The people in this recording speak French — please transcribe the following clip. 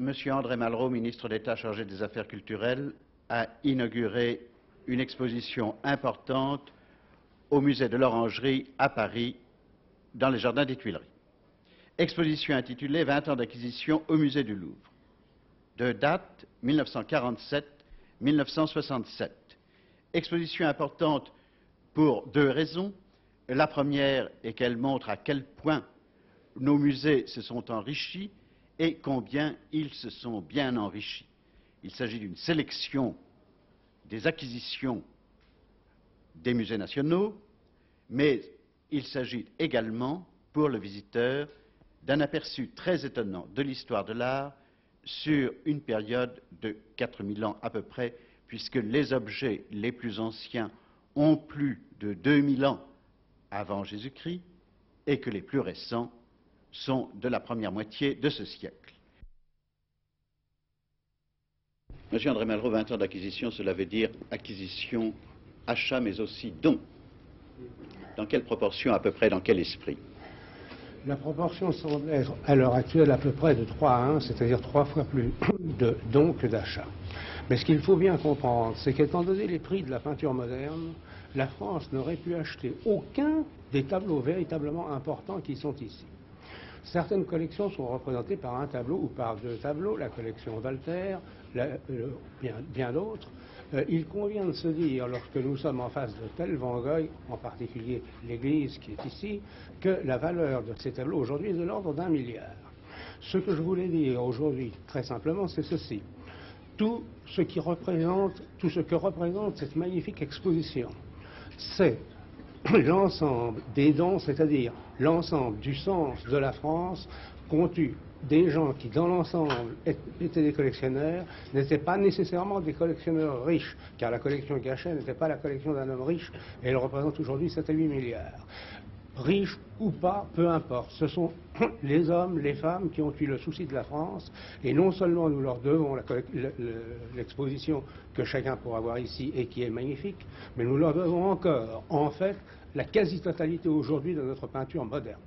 M. André Malraux, ministre d'État chargé des Affaires culturelles, a inauguré une exposition importante au musée de l'Orangerie à Paris, dans les jardins des Tuileries. Exposition intitulée 20 ans d'acquisition au musée du Louvre. De date 1947-1967. Exposition importante pour deux raisons. La première est qu'elle montre à quel point nos musées se sont enrichis et combien ils se sont bien enrichis. Il s'agit d'une sélection des acquisitions des musées nationaux, mais il s'agit également, pour le visiteur, d'un aperçu très étonnant de l'histoire de l'art sur une période de 4000 ans à peu près, puisque les objets les plus anciens ont plus de 2000 ans avant Jésus-Christ et que les plus récents sont de la première moitié de ce siècle. Monsieur André Malraux, 20 ans d'acquisition, cela veut dire acquisition, achat, mais aussi don. Dans quelle proportion, à peu près, dans quel esprit? La proportion semble être, à l'heure actuelle, à peu près de 3 à 1, c'est-à-dire 3 fois plus de dons que d'achats. Mais ce qu'il faut bien comprendre, c'est qu'étant donné les prix de la peinture moderne, la France n'aurait pu acheter aucun des tableaux véritablement importants qui sont ici. Certaines collections sont représentées par un tableau ou par deux tableaux, la collection Walter, bien d'autres. Il convient de se dire, lorsque nous sommes en face de tel Van Gogh, en particulier l'église qui est ici, que la valeur de ces tableaux aujourd'hui est de l'ordre d'1 milliard. Ce que je voulais dire aujourd'hui, très simplement, c'est ceci. Tout ce que représente cette magnifique exposition, c'est l'ensemble des dons, c'est-à-dire l'ensemble du sens de la France qu'ont eu des gens qui, dans l'ensemble, étaient des collectionneurs, n'étaient pas nécessairement des collectionneurs riches, car la collection Gachet n'était pas la collection d'un homme riche, et elle représente aujourd'hui 7 à 8 milliards. Riches ou pas, peu importe, ce sont les hommes, les femmes qui ont eu le souci de la France, et non seulement nous leur devons l'exposition que chacun pourra voir ici et qui est magnifique, mais nous leur devons encore, en fait, la quasi-totalité aujourd'hui de notre peinture moderne.